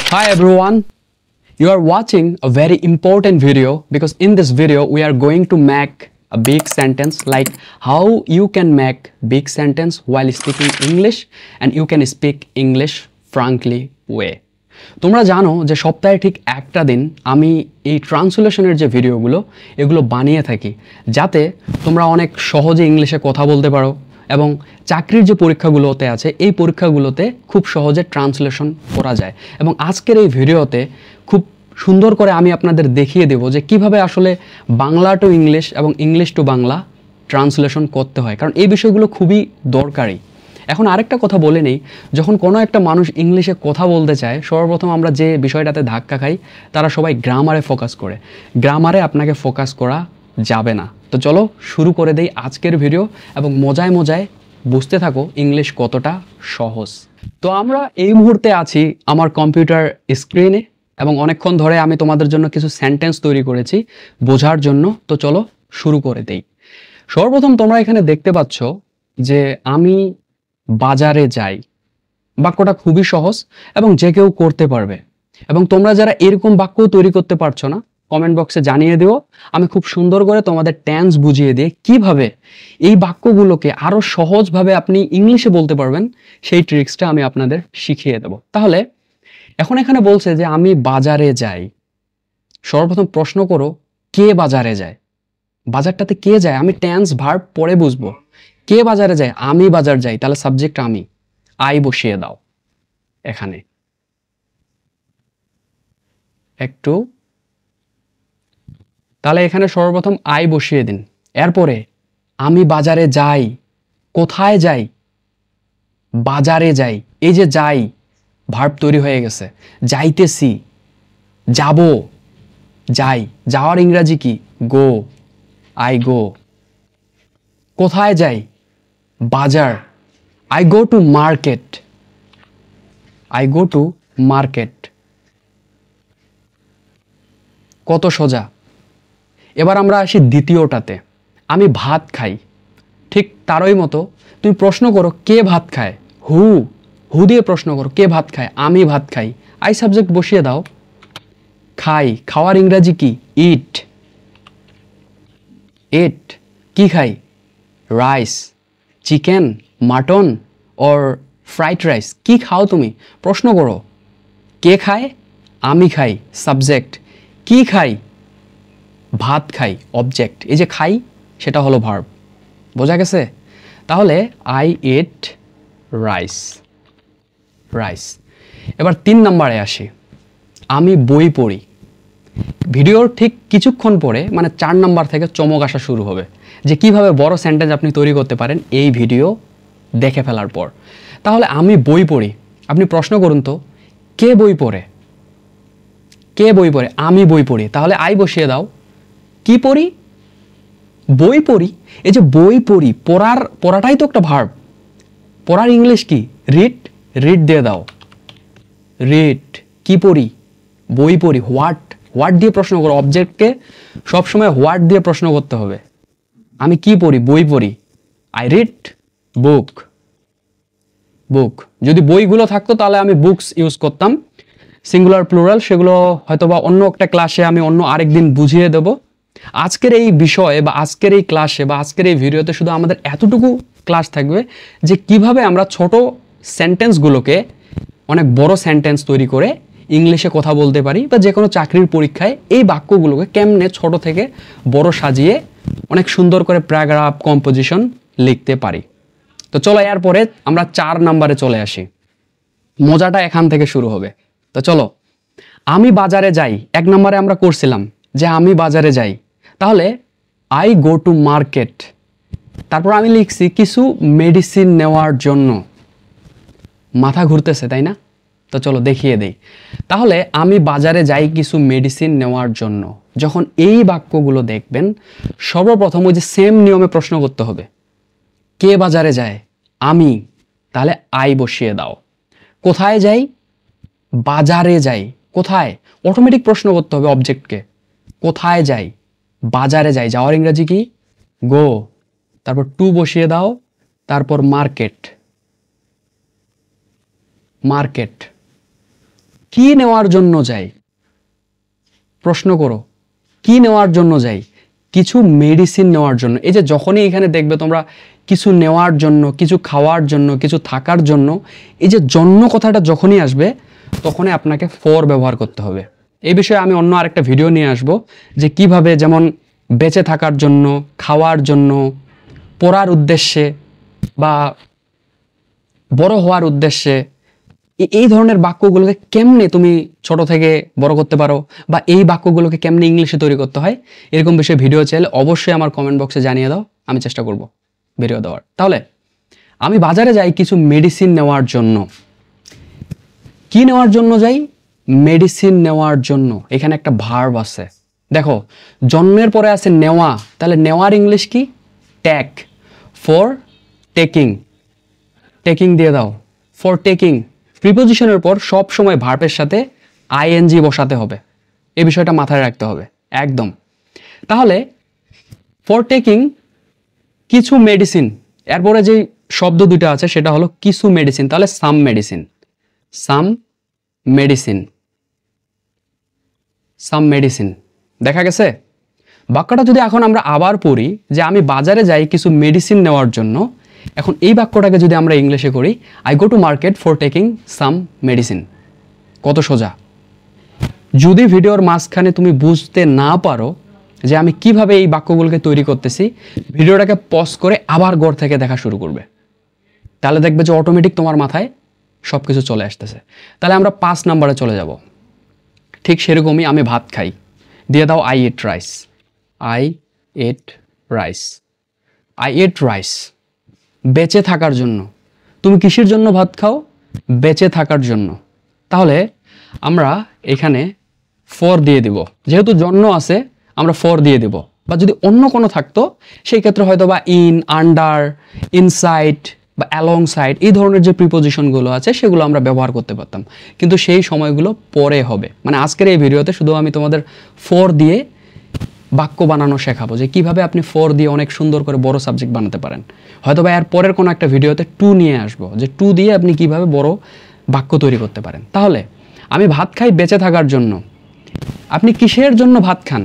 Hi everyone, you are watching a very important video because in this video we are going to make a big sentence like how you can make big sentence while speaking English and you can speak English frankly way. তোমরা জানো যে সপ্তাহে ঠিক একটা দিন আমি এই ট্রান্সলেশনের যে ভিডিওগুলো এগুলো বানিয়ে থাকি যাতে তোমরা অনেক সহজে ইংলিশে কথা বলতে পারো এবং চাকরির যে পরীক্ষাগুলোতে আছে এই পরীক্ষাগুলোতে খুব সহজে ট্রান্সলেশন করা যায় এবং আজকের এই ভিডিওতে খুব সুন্দর করে আমি আপনাদের দেখিয়ে দেব যে কিভাবে আসলে বাংলা টু ইংলিশ এবং ইংলিশ টু বাংলা ট্রান্সলেশন করতে হয় কারণ এই বিষয়গুলো খুবই দরকারি। এখন আরেকটা কথা বলে নেই, যখন কোনো একটা মানুষ ইংলিশে কথা বলতে চায় সর্বপ্রথম আমরা যে বিষয়টাতে ধাক্কা খাই তারা সবাই গ্রামারে ফোকাস করে। গ্রামারে আপনাকে ফোকাস করা যাবে না। তো চলো শুরু করে দেই আজকের ভিডিও এবং মজায় মজায় বুঝতে থাকো ইংলিশ কতটা সহজ। তো আমরা এই মুহূর্তে আছি আমার কম্পিউটার স্ক্রিনে এবং অনেকক্ষণ ধরে আমি তোমাদের জন্য কিছু সেন্টেন্স তৈরি করেছি বোঝার জন্য। তো চলো শুরু করে দেই। সর্বপ্রথম তোমরা এখানে দেখতে পাচ্ছ যে আমি বাজারে যাই। বাক্যটা খুবই সহজ এবং যে কেউ করতে পারবে এবং তোমরা যারা এরকম বাক্য তৈরি করতে পারছো না কমেন্ট বক্সে জানিয়ে দিও, আমি খুব সুন্দর করে তোমাদের টেন্স বুঝিয়ে দিয়ে কিভাবে এই বাক্যগুলোকে আরো সহজভাবে আপনি ইংলিশে বলতে পারবেন সেই ট্রিক্সটা আমি আপনাদের শিখিয়ে দেব। তাহলে এখন এখানে বলছে যে আমি বাজারে যাই। সর্বপ্রথম প্রশ্ন করো কে বাজারে যায়? বাজারটাতে কে যায়? আমি টেন্স ভার্ব পরে বুঝবো। কে বাজারে যায়? আমি বাজার যাই, তাহলে সাবজেক্ট আমি, আই বসিয়ে দাও এখানে একটু, তাহলে এখানে সর্বপ্রথম আই বসিয়ে দিন। এরপরে আমি বাজারে যাই, কোথায় যাই? বাজারে যাই। এই যে যাই ভার্ব তৈরি হয়ে গেছে, যাইতেছি, যাব, যাই, যাওয়ার ইংরাজি কি? গো, আই গো। কোথায় যাই? বাজার, I go to market, I go to market. কত সোজা। এবার আমরা আসি দ্বিতীয়টাতে, আমি ভাত খাই। ঠিক তারই মতো তুমি প্রশ্ন করো কে ভাত খায়? হু, হু দিয়ে প্রশ্ন করো কে ভাত খায়? আমি ভাত খাই, আই সাবজেক্ট বসিয়ে দাও। খাই, খাওয়ার ইংরাজি কি? ইট, ইট। কি খাই? Rice, chicken, mutton or fried rice. কি খাও তুমি? প্রশ্ন করো কে খায়? আমি খাই, সাবজেক্ট। কি খাই? ভাত খাই, অবজেক্ট। এই যে খাই সেটা হলো ভার্ব। বোঝা গেছে? তাহলে আই ইট রাইস, রাইস। এবার 3 নম্বরে আসি, আমি বই পড়ি। ভিডিওর ঠিক কিছুক্ষণ পরে মানে 4 নম্বর থেকে চমক আসা শুরু হবে যে কিভাবে বড় সেন্টেন্স আপনি তৈরি করতে পারেন এই ভিডিও দেখে ফেলার পর। তাহলে আমি বই পড়ি, আপনি প্রশ্ন করুন তো কে বই পড়ে? কে বই পড়ে? আমি বই পড়ি, তাহলে আই বসিয়ে দাও। কি পড়ি? বই পড়ি। এই যে বই পড়ি, পড়াটাই তো একটা ভার্ব। পড়ার ইংলিশ কি? রিড, রিড দিয়ে দাও, রিড। কি পড়ি? বই পড়ি। হোয়াট, হোয়াট দিয়ে প্রশ্ন করো। অবজেক্টকে সবসময় হোয়াট দিয়ে প্রশ্ন করতে হবে। আমি কি পড়ি? বই পড়ি, আই রিড বুক, বুক। যদি বইগুলো থাকতো তাহলে আমি বুকস ইউজ করতাম, সিঙ্গুলার প্লুরাল। সেগুলো হয়তোবা অন্য একটা ক্লাসে আমি অন্য আরেকদিন বুঝিয়ে দেব। আজকের এই বিষয়ে বা আজকের এই ক্লাসে বা আজকের এই ভিডিওতে শুধু আমাদের এতটুকু ক্লাস থাকবে যে কিভাবে আমরা ছোট সেন্টেন্সগুলোকে অনেক বড় সেন্টেন্স তৈরি করে ইংলিশে কথা বলতে পারি বা যে কোনো চাকরির পরীক্ষায় এই বাক্যগুলোকে কেমনে ছোট থেকে বড় সাজিয়ে অনেক সুন্দর করে প্যারাগ্রাফ কম্পোজিশন লিখতে পারি। তো চলো এরপরে আমরা 4 নম্বরে চলে আসি। মজাটা এখান থেকে শুরু হবে। তো চলো, আমি বাজারে যাই। 1 নম্বরে আমরা করছিলাম যে আমি বাজারে যাই, তাহলে আই গো টু মার্কেট। তারপর আমি লিখছি কিছু মেডিসিন নেওয়ার জন্য। মাথা ঘুরতেছে তাই না? তো চলো দেখিয়ে দেই। তাহলে আমি বাজারে যাই কিছু মেডিসিন নেওয়ার জন্য। যখন এই বাক্যগুলো দেখবেন সর্বপ্রথম ওই যে সেম নিয়মে প্রশ্ন করতে হবে কে বাজারে যায়? আমি, তাহলে আই বসিয়ে দাও। কোথায় যাই? বাজারে যাই। কোথায়? অটোমেটিক প্রশ্ন করতে হবে অবজেক্টকে। কোথায় যাই? বাজারে যাই। যাওয়ার ইংরেজি কি? গো। তারপর টু বসিয়ে দাও, তারপর মার্কেট, মার্কেট। কি নেওয়ার জন্য যাই? প্রশ্ন করো, কি নেওয়ার জন্য যাই? কিছু মেডিসিন নেওয়ার জন্য। এই যে যখনই এখানে দেখবে তোমরা কিছু নেওয়ার জন্য, কিছু খাওয়ার জন্য, কিছু থাকার জন্য, এই যে জন্য কথাটা যখনই আসবে তখনই আপনাকে ফর ব্যবহার করতে হবে। এই বিষয়ে আমি অন্য আরেকটা ভিডিও নিয়ে আসব যে কিভাবে, যেমন বেঁচে থাকার জন্য, খাওয়ার জন্য, পড়ার উদ্দেশ্যে বা বড় হওয়ার উদ্দেশ্যে এই ধরনের বাক্যগুলোকে কেমনে তুমি ছোট থেকে বড় করতে পারো, বা এই বাক্যগুলোকে কেমনে ইংলিশে তৈরি করতে হয়, এরকম বিষয়ে ভিডিও চাইলে অবশ্যই আমার কমেন্ট বক্সে জানিয়ে দাও, আমি চেষ্টা করব ভিডিও দেওয়ার। তাহলে আমি বাজারে যাই কিছু মেডিসিন নেওয়ার জন্য। কি নেওয়ার জন্য যাই? মেডিসিন নেওয়ার জন্য। এখানে একটা ভার্ব আছে, দেখো জন্মের পরে আছে নেওয়া, তাহলে নেওয়ার ইংলিশ কি? টেক। ফর টেকিং, টেকিং দিয়ে দাও। ফর টেকিং প্রিপোজিশনের পর সব সময় ভার্বের সাথে আইএনজি বসাতে হবে, এই বিষয়টা মাথায় রাখতে হবে একদম। তাহলে ফর টেকিং কিছু মেডিসিন, এরপরে যে শব্দ দুটো আছে সেটা হলো কিছু মেডিসিন, তাহলে some medicine, some medicine, some medicine. দেখা গেছে? বাক্যটা যদি এখন আমরা আবার পড়ি যে আমি বাজারে যাই কিছু মেডিসিন নেওয়ার জন্য, এখন এই বাক্যটাকে যদি আমরা ইংলিশে করি, I go to market for taking some medicine. কত সোজা। যদি ভিডিওর মাঝখানে তুমি বুঝতে না পারো যে আমি কিভাবে এই বাক্যগুলোকে তৈরি করতেছি, ভিডিওটাকে পজ করে আবার গড় থেকে দেখা শুরু করবে, তাহলে দেখবে যে অটোমেটিক তোমার মাথায় সব কিছু চলে আসতেছে। তাহলে আমরা 5 নম্বরে চলে যাব। ঠিক সেরকমই আমি ভাত খাই, দিয়ে দাও I eat rice, I eat rice, I eat rice. বেঁচে থাকার জন্য। তুমি কিসের জন্য ভাত খাও? বেঁচে থাকার জন্য। তাহলে আমরা এখানে ফর দিয়ে দিব, যেহেতু জন্য আছে আমরা ফর দিয়ে দিব, বা যদি অন্য কোনো থাকতো সেই ক্ষেত্রে হয়তো বা ইন, আন্ডার, ইনসাইড বা অ্যালং সাইড, এই ধরনের যে প্রিপোজিশনগুলো আছে সেগুলো আমরা ব্যবহার করতে পারতাম, কিন্তু সেই সময়গুলো পরে হবে। মানে আজকের এই ভিডিওতে শুধু আমি তোমাদের ফর দিয়ে বাক্য বানানো শেখাবো, যে কিভাবে আপনি ফর দিয়ে অনেক সুন্দর করে বড় সাবজেক্ট বানাতে পারেন। হয়তো বা এর পরের কোনো একটা ভিডিওতে টু নিয়ে আসবো, যে টু দিয়ে আপনি কিভাবে বড় বাক্য তৈরি করতে পারেন। তাহলে আমি ভাত খাই বেঁচে থাকার জন্য। আপনি কিসের জন্য ভাত খান?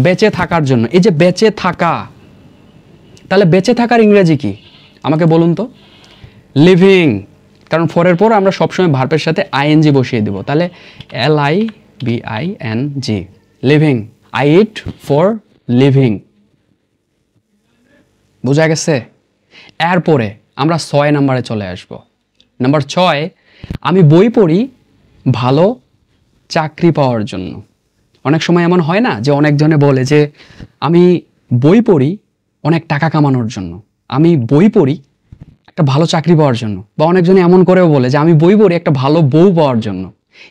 বেঁচে থাকার জন্য। এই যে বেঁচে থাকা, তাহলে বেঁচে থাকার ইংরেজি কি আমাকে বলুন তো? লিভিং। কারণ ফরের পর আমরা সবসময় ভার্বের সাথে আইএনজি বসিয়ে দিব, তাহলে LIVING, living. I it for living. বোঝা গেছে? এরপরে আমরা 6 নম্বরে চলে আসব। নাম্বার 6, আমি বই পড়ি ভালো চাকরি পাওয়ার জন্য। অনেক সময় এমন হয় না যে অনেকজনে বলে যে আমি বই পড়ি অনেক টাকা কামানোর জন্য, আমি বই পড়ি একটা ভালো চাকরি পাওয়ার জন্য, বা অনেকজনে এমন করেও বলে যে আমি বই পড়ি একটা ভালো বউ পাওয়ার জন্য।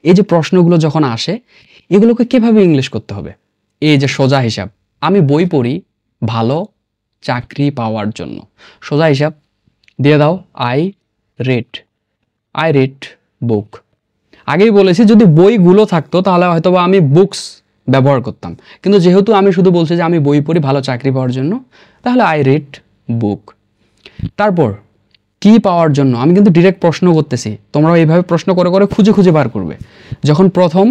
এই যে প্রশ্নগুলো যখন আসে, এগুলোকে কিভাবে ইংলিশ করতে হবে? এই যে সোজা হিসাব, আমি বই পড়ি ভালো চাকরি পাওয়ার জন্য, সোজা হিসাব দিয়ে দাও আই রিড বুক। আগেই বলেছি যদি বইগুলো থাকতো তাহলে হয়তো বা আমি বুকস ব্যবহার করতাম, কিন্তু যেহেতু আমি শুধু বলছি যে আমি বই পড়ি ভালো চাকরি পাওয়ার জন্য, তাহলে আই রিড বুক। তারপর কি পাওয়ার জন্য, আমি কিন্তু ডিরেক্ট প্রশ্ন করতেছি, তোমরাও এইভাবে প্রশ্ন করে করে খুঁজে খুঁজে বার করবে। যখন প্রথম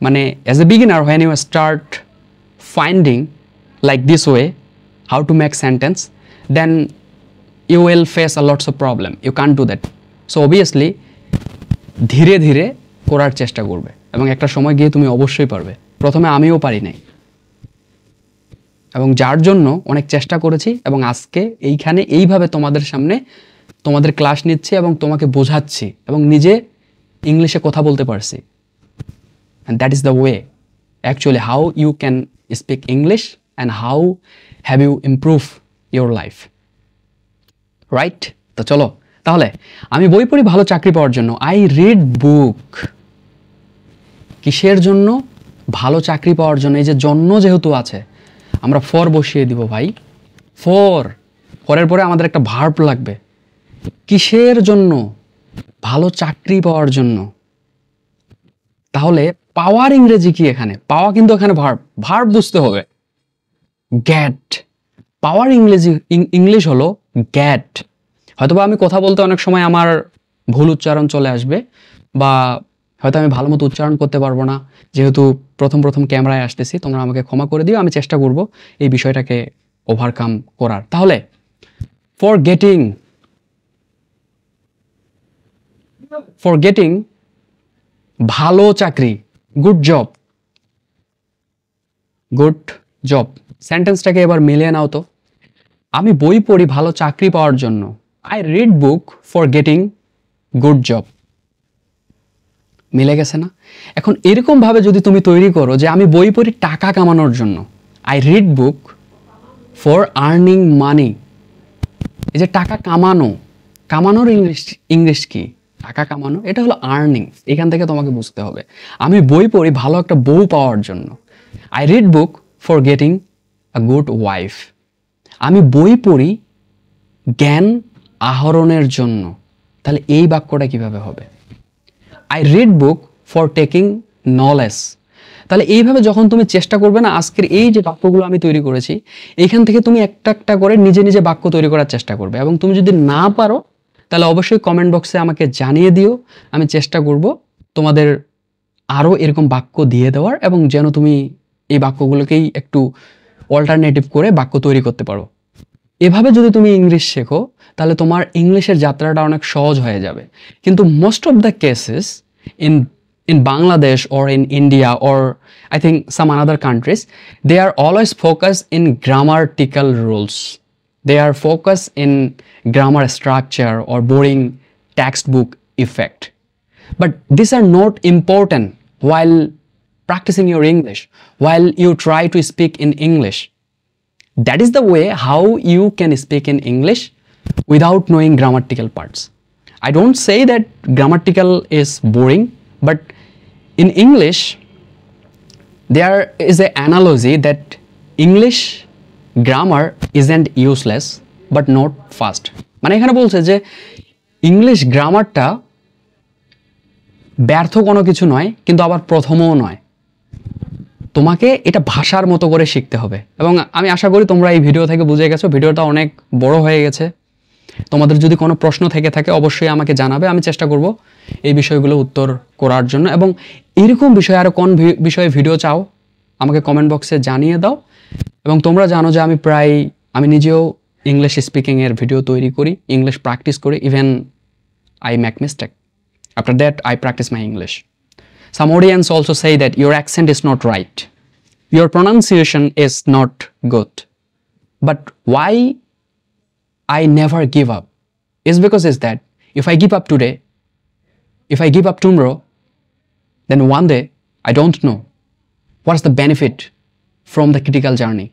মানে as a beginner when you start finding like this way how to make sentence, then you will face a lots of problem, you can't do that. So obviously ধীরে ধীরে করার চেষ্টা করবে, এবং একটা সময় গিয়ে তুমি অবশ্যই পারবে। প্রথমে আমিও পারি নাই, এবং যার জন্য অনেক চেষ্টা করেছি, এবং আজকে এইখানে এইভাবে তোমাদের সামনে তোমাদের ক্লাস নিচ্ছি এবং তোমাকে বোঝাচ্ছি, এবং নিজে ইংলিশে কথা বলতে পারছি। And that is the way actually how you can speak English and how have you improve your life, right? তো চলো তাহলে, আমি বই পড়ি ভালো চাকরি পাওয়ার জন্য, আই রিড বুক। কিসের জন্য? ভালো চাকরি পাওয়ার জন্য। এই যে জন্য যেহেতু আছে আমরা ফর বসিয়ে দিব ভাই, ফরের পরে আমাদের একটা ভার্ব লাগবে। কিসের জন্য? ভালো চাকরি পাওয়ার জন্য। তাহলে পাওয়ার ইংরেজি কি এখানে? পাওয়া কিন্তু এখানে ভার্ব বুঝতে হবে, গেট। পাওয়ার ইংলিশ হলো গেট। হয়তোবা আমি কথা বলতে অনেক সময় আমার ভুল উচ্চারণ চলে আসবে, বা হয়তো আমি ভালো মতো উচ্চারণ করতে পারবো না, যেহেতু প্রথম ক্যামেরায় আসতেছি, তোমরা আমাকে ক্ষমা করে দিও। আমি চেষ্টা করব এই বিষয়টাকে ওভারকাম করার। তাহলে ফর গেটিং ভালো চাকরি, গুড জব সেন্টেন্সটাকে এবার মিলিয়ে নাও তো। আমি বই পড়ি ভালো চাকরি পাওয়ার জন্য। I read book for getting good job. মিলে গেছে না? এখন এরকমভাবে যদি তুমি তৈরি করো যে আমি বই পড়ি টাকা কামানোর জন্য, I read book for earning money. এই যে টাকা কামানোর ইংলিশ কি? টাকা কামানো, এটা হলো আর্নিং। এখান থেকে তোমাকে বুঝতে হবে। আমি বই পড়ি ভালো একটা বউ পাওয়ার জন্য। I read book for getting a good wife. আমি বই পড়ি জ্ঞান আহরণের জন্য। তাহলে এই বাক্যটা কিভাবে হবে? I read book for taking knowledge. তাহলে এইভাবে যখন তুমি চেষ্টা করবে না, আজকের এই যে বাক্যগুলো আমি তৈরি করেছি, এইখান থেকে তুমি একটা করে নিজে বাক্য তৈরি করার চেষ্টা করবে। এবং তুমি যদি না পারো তাহলে অবশ্যই কমেন্ট বক্সে আমাকে জানিয়ে দিও। আমি চেষ্টা করব তোমাদের আরও এরকম বাক্য দিয়ে দেওয়ার, এবং যেন তুমি এই বাক্যগুলোকেই একটু অল্টারনেটিভ করে বাক্য তৈরি করতে পারো। এভাবে যদি তুমি ইংলিশ শেখো তাহলে তোমার ইংলিশের যাত্রাটা অনেক সহজ হয়ে যাবে। কিন্তু most of the cases in Bangladesh or in India or I think some other countries, they are always focused in grammatical rules. They are focused in grammar structure or boring textbook effect. But these are not important while practicing your English, while you try to speak in English. That is the way how you can speak in English without knowing grammatical parts. I don't say that grammatical is boring, but in English there is an analogy that English grammar isn't useless but not fast. মানে এখানে বলছে যে English গ্রামারটা ব্যর্থ কোনো কিছু নয়, কিন্তু আবার প্রথমও নয়। তোমাকে এটা ভাষার মতো করে শিখতে হবে। এবং আমি আশা করি তোমরা এই ভিডিও থেকে বুঝে গেছো। ভিডিওটা অনেক বড় হয়ে গেছে। তোমাদের যদি কোনো প্রশ্ন থেকে থাকে অবশ্যই আমাকে জানাবে। আমি চেষ্টা করব এই বিষয়গুলো উত্তর করার জন্য। এবং এরকম বিষয়ে আরও কোন বিষয়ে ভিডিও চাও আমাকে কমেন্ট বক্সে জানিয়ে দাও। এবং তোমরা জানো যে আমি নিজেও ইংলিশ স্পিকিংয়ের ভিডিও তৈরি করি, ইংলিশ প্র্যাকটিস করি। Even I make mistake, after that I practice my English. Some audience also say that your accent is not right, your pronunciation is not good. But why I never give up is because is that if I give up today, if I give up tomorrow, then one day I don't know what's the benefit from the critical journey.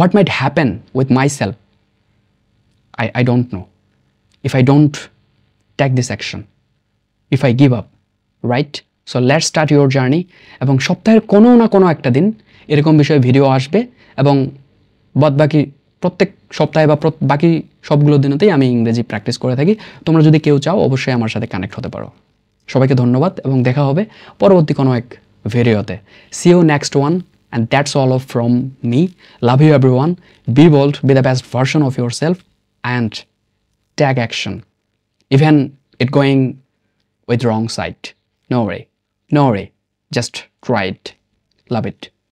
What might happen with myself? I don't know if I don't take this action, if I give up. Right? So let's start your journey. এবং সপ্তাহের কোনো না কোনো একটা দিন এরকম বিষয়ে video আসবে, এবং বাকি প্রত্যেক সপ্তাহে বা বাকি সবগুলো দিনতেই আমি ইংরেজি প্র্যাকটিস করে থাকি। তোমরা যদি কেউ চাও অবশ্যই আমার সাথে কানেক্ট হতে পারো। সবাইকে ধন্যবাদ এবং দেখা হবে পরবর্তী কোনো এক ভিডিওতে। See you next one, and that's all of from me. Love you everyone. Be bold, be the best version of your self, and take action even it going with wrong side. No worry, just try it. Love it.